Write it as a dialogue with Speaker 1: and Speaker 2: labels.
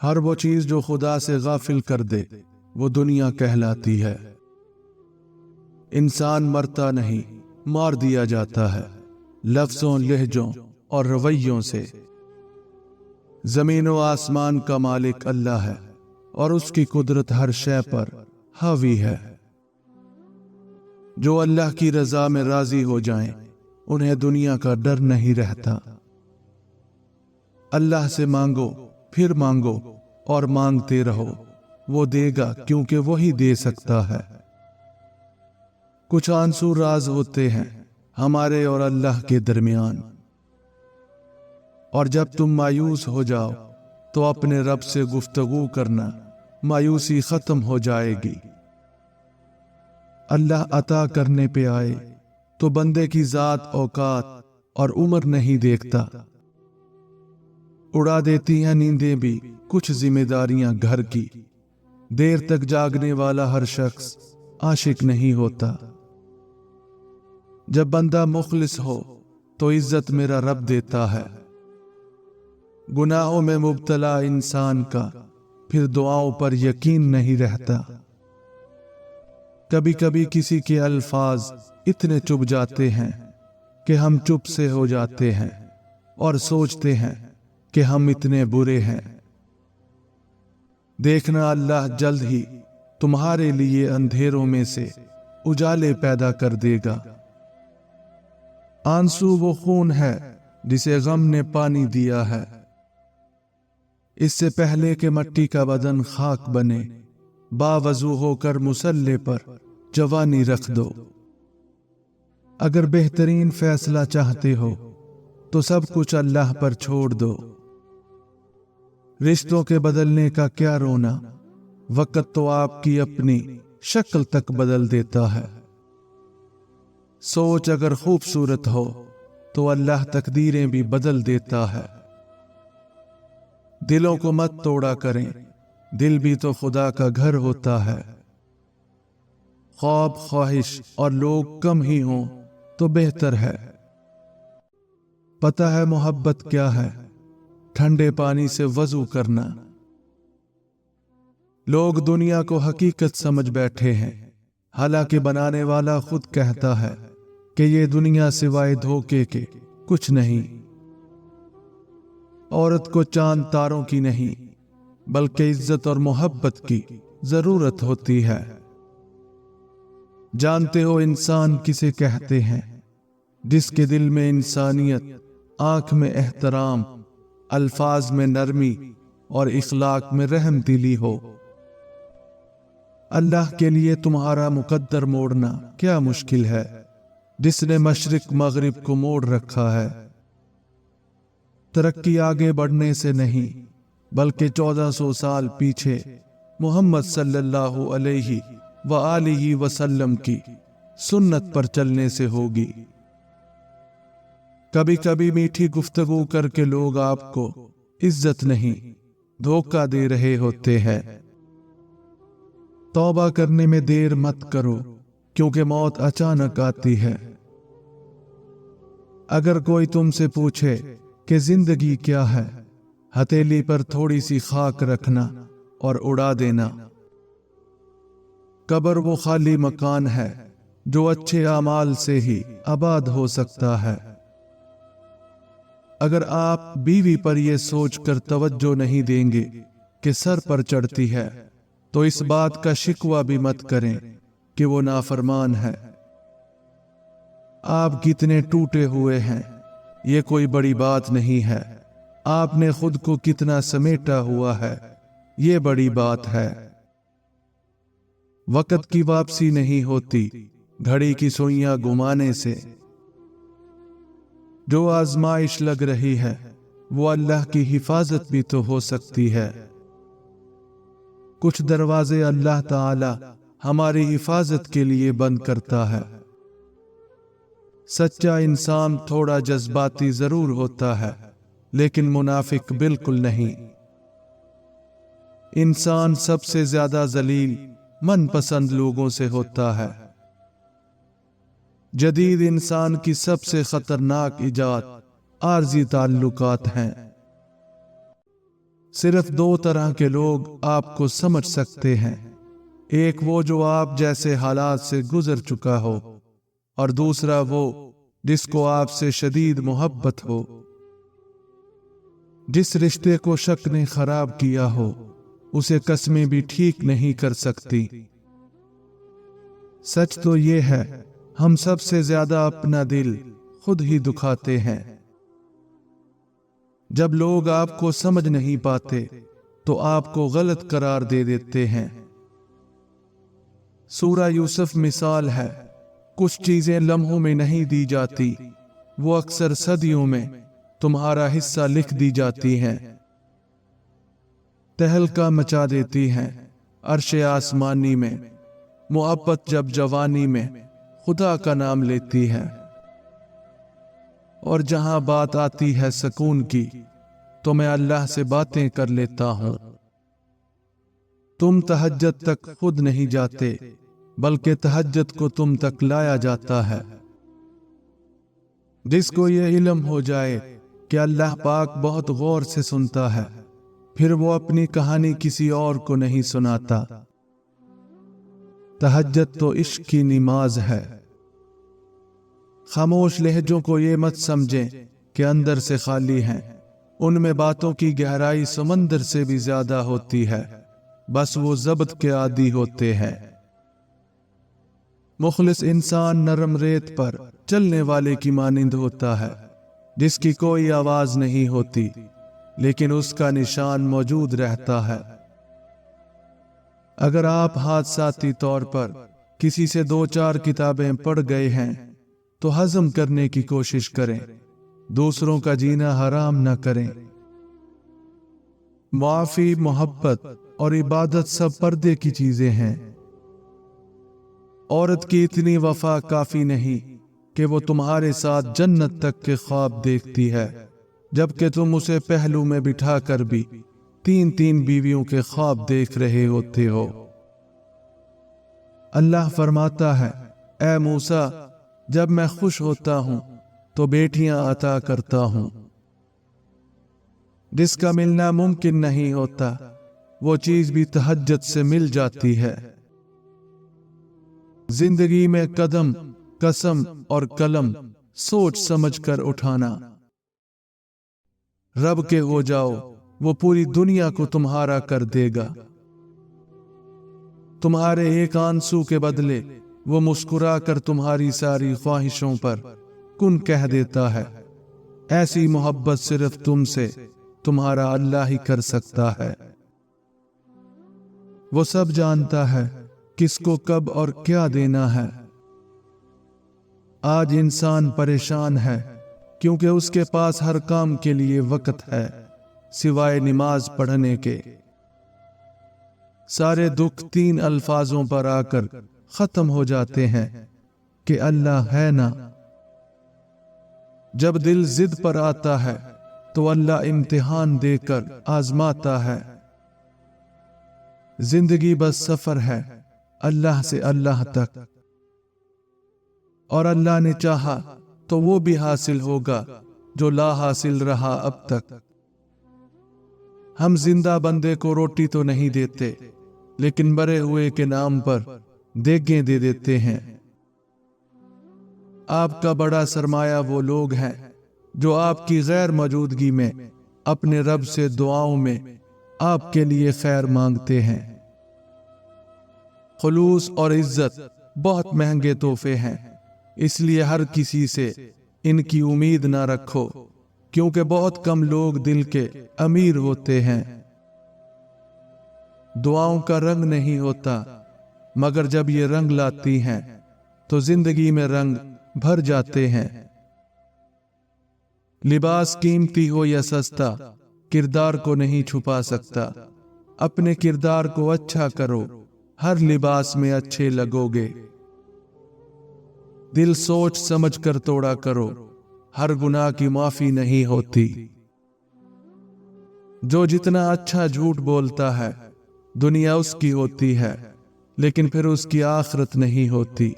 Speaker 1: ہر وہ چیز جو خدا سے غافل کر دے وہ دنیا کہلاتی ہے۔ انسان مرتا نہیں، مار دیا جاتا ہے، لفظوں، لہجوں اور رویوں سے۔ زمین و آسمان کا مالک اللہ ہے اور اس کی قدرت ہر شے پر حاوی ہے۔ جو اللہ کی رضا میں راضی ہو جائیں انہیں دنیا کا ڈر نہیں رہتا۔ اللہ سے مانگو، پھر مانگو اور مانگتے رہو، وہ دے گا کیونکہ وہی دے سکتا ہے۔ کچھ آنسو راز ہوتے ہیں ہمارے اور اللہ کے درمیان، اور جب تم مایوس ہو جاؤ تو اپنے رب سے گفتگو کرنا، مایوسی ختم ہو جائے گی۔ اللہ عطا کرنے پہ آئے تو بندے کی ذات، اوقات اور عمر نہیں دیکھتا۔ اڑا دیتی ہیں نیندیں بھی کچھ ذمہ داریاں گھر کی، دیر تک جاگنے والا ہر شخص عاشق نہیں ہوتا۔ جب بندہ مخلص ہو تو عزت میرا رب دیتا ہے۔ گناہوں میں مبتلا انسان کا پھر دعاؤں پر یقین نہیں رہتا۔ کبھی کبھی کسی کے الفاظ اتنے چبھ جاتے ہیں کہ ہم چپ سے ہو جاتے ہیں اور سوچتے ہیں کہ ہم اتنے برے ہیں۔ دیکھنا اللہ جلد ہی تمہارے لیے اندھیروں میں سے اجالے پیدا کر دے گا۔ آنسو وہ خون ہے جسے غم نے پانی دیا ہے۔ اس سے پہلے کہ مٹی کا بدن خاک بنے، باوضو ہو کر مصلے پر جوانی رکھ دو۔ اگر بہترین فیصلہ چاہتے ہو تو سب کچھ اللہ پر چھوڑ دو۔ رشتوں کے بدلنے کا کیا رونا، وقت تو آپ کی اپنی شکل تک بدل دیتا ہے۔ سوچ اگر خوبصورت ہو تو اللہ تقدیریں بھی بدل دیتا ہے۔ دلوں کو مت توڑا کریں، دل بھی تو خدا کا گھر ہوتا ہے۔ خواب، خواہش اور لوگ کم ہی ہوں تو بہتر ہے۔ پتہ ہے محبت کیا ہے؟ ٹھنڈے پانی سے وضو کرنا۔ لوگ دنیا کو حقیقت سمجھ بیٹھے ہیں، حالانکہ بنانے والا خود کہتا ہے کہ یہ دنیا سوائے دھوکے کے کچھ نہیں۔ عورت کو چاند تاروں کی نہیں بلکہ عزت اور محبت کی ضرورت ہوتی ہے۔ جانتے ہو انسان کسے کہتے ہیں؟ جس کے دل میں انسانیت، آنکھ میں احترام، الفاظ میں نرمی اور اخلاق میں رحم دلی ہو۔ اللہ کے لیے تمہارا مقدر موڑنا کیا مشکل ہے، جس نے مشرق مغرب کو موڑ رکھا ہے۔ ترقی آگے بڑھنے سے نہیں بلکہ 1400 سال پیچھے محمد صلی اللہ علیہ وآلہ وسلم کی سنت پر چلنے سے ہوگی۔ کبھی کبھی میٹھی گفتگو کر کے لوگ آپ کو عزت نہیں، دھوکہ دے رہے ہوتے ہیں۔ توبہ کرنے میں دیر مت کرو کیونکہ موت اچانک آتی ہے۔ اگر کوئی تم سے پوچھے کہ زندگی کیا ہے، ہتھیلی پر تھوڑی سی خاک رکھنا اور اڑا دینا۔ قبر وہ خالی مکان ہے جو اچھے اعمال سے ہی آباد ہو سکتا ہے۔ اگر آپ بیوی پر یہ سوچ کر توجہ نہیں دیں گے کہ سر پر چڑھتی ہے تو اس بات کا شکوہ بھی مت کریں کہ وہ نافرمان ہے۔ آپ کتنے ٹوٹے ہوئے ہیں یہ کوئی بڑی بات نہیں ہے، آپ نے خود کو کتنا سمیٹا ہوا ہے یہ بڑی بات ہے۔ وقت کی واپسی نہیں ہوتی گھڑی کی سوئیاں گھمانے سے۔ جو آزمائش لگ رہی ہے وہ اللہ کی حفاظت بھی تو ہو سکتی ہے۔ کچھ دروازے اللہ تعالی ہماری حفاظت کے لیے بند کرتا ہے۔ سچا انسان تھوڑا جذباتی ضرور ہوتا ہے لیکن منافق بالکل نہیں۔ انسان سب سے زیادہ ذلیل من پسند لوگوں سے ہوتا ہے۔ جدید انسان کی سب سے خطرناک ایجاد عارضی تعلقات ہیں۔ صرف دو طرح کے لوگ آپ کو سمجھ سکتے ہیں، ایک وہ جو آپ جیسے حالات سے گزر چکا ہو، اور دوسرا وہ جس کو آپ سے شدید محبت ہو۔ جس رشتے کو شک نے خراب کیا ہو اسے قسمیں بھی ٹھیک نہیں کر سکتی۔ سچ تو یہ ہے ہم سب سے زیادہ اپنا دل خود ہی دکھاتے ہیں۔ جب لوگ آپ کو سمجھ نہیں پاتے تو آپ کو غلط قرار دے دیتے ہیں۔ سورہ یوسف مثال ہے، کچھ چیزیں لمحوں میں نہیں دی جاتی، وہ اکثر صدیوں میں تمہارا حصہ لکھ دی جاتی ہیں، تہلکہ مچا دیتی ہیں عرش آسمانی میں۔ محبت جب جوانی میں خدا کا نام لیتی ہے، اور جہاں بات آتی ہے سکون کی تو میں اللہ سے باتیں کر لیتا ہوں۔ تم تہجد تک خود نہیں جاتے بلکہ تہجد کو تم تک لایا جاتا ہے۔ جس کو یہ علم ہو جائے کہ اللہ پاک بہت غور سے سنتا ہے، پھر وہ اپنی کہانی کسی اور کو نہیں سناتا۔ تہجد تو عشق کی نماز ہے۔ خاموش لہجوں کو یہ مت سمجھیں کہ اندر سے خالی ہیں، ان میں باتوں کی گہرائی سمندر سے بھی زیادہ ہوتی ہے، بس وہ ضبط کے عادی ہوتے ہیں۔ مخلص انسان نرم ریت پر چلنے والے کی مانند ہوتا ہے، جس کی کوئی آواز نہیں ہوتی لیکن اس کا نشان موجود رہتا ہے۔ اگر آپ حادثاتی طور پر کسی سے 2-4 کتابیں پڑھ گئے ہیں تو ہضم کرنے کی کوشش کریں، دوسروں کا جینا حرام نہ کریں۔ معافی، محبت اور عبادت سب پردے کی چیزیں ہیں۔ عورت کی اتنی وفا کافی نہیں کہ وہ تمہارے ساتھ جنت تک کے خواب دیکھتی ہے، جبکہ تم اسے پہلو میں بٹھا کر بھی 3 بیویوں کے خواب دیکھ رہے ہوتے ہو۔ اللہ فرماتا ہے، اے موسیٰ، جب میں خوش ہوتا ہوں تو بیٹیاں عطا کرتا ہوں۔ جس کا ملنا ممکن نہیں ہوتا وہ چیز بھی تہجد سے مل جاتی ہے۔ زندگی میں قدم، قسم اور قلم سوچ سمجھ کر اٹھانا۔ رب کے ہو جاؤ، وہ پوری دنیا کو تمہارا کر دے گا۔ تمہارے ایک آنسو کے بدلے وہ مسکرا کر تمہاری ساری خواہشوں پر کن کہہ دیتا ہے۔ ایسی محبت صرف تم سے تمہارا اللہ ہی کر سکتا ہے۔ وہ سب جانتا ہے کس کو کب اور کیا دینا ہے۔ آج انسان پریشان ہے کیونکہ اس کے پاس ہر کام کے لیے وقت ہے سوائے نماز پڑھنے کے۔ سارے دکھ 3 الفاظوں پر آ کر ختم ہو جاتے ہیں کہ اللہ ہے نا۔ جب دل ضد پر آتا ہے تو اللہ امتحان دے کر آزماتا ہے۔ زندگی بس سفر ہے اللہ سے اللہ تک، اور اللہ نے چاہا تو وہ بھی حاصل ہوگا جو لا حاصل رہا اب تک۔ ہم زندہ بندے کو روٹی تو نہیں دیتے لیکن مرے ہوئے کے نام پر دیگیں دے دیتے ہیں۔ آپ کا بڑا سرمایہ وہ لوگ ہیں جو آپ کی غیر موجودگی میں اپنے رب سے دعاؤں میں آپ کے لیے خیر مانگتے ہیں۔ خلوص اور عزت بہت مہنگے تحفے ہیں، اس لیے ہر کسی سے ان کی امید نہ رکھو، کیونکہ بہت کم لوگ دل کے امیر ہوتے ہیں۔ دعاؤں کا رنگ نہیں ہوتا، مگر جب یہ رنگ لاتی ہیں تو زندگی میں رنگ بھر جاتے ہیں۔ لباس قیمتی ہو یا سستا، کردار کو نہیں چھپا سکتا۔ اپنے کردار کو اچھا کرو، ہر لباس میں اچھے لگو گے۔ دل سوچ سمجھ کر توڑا کرو، ہر گناہ کی معافی نہیں ہوتی۔ جو جتنا اچھا جھوٹ بولتا ہے دنیا اس کی ہوتی ہے، لیکن پھر اس کی آخرت نہیں ہوتی۔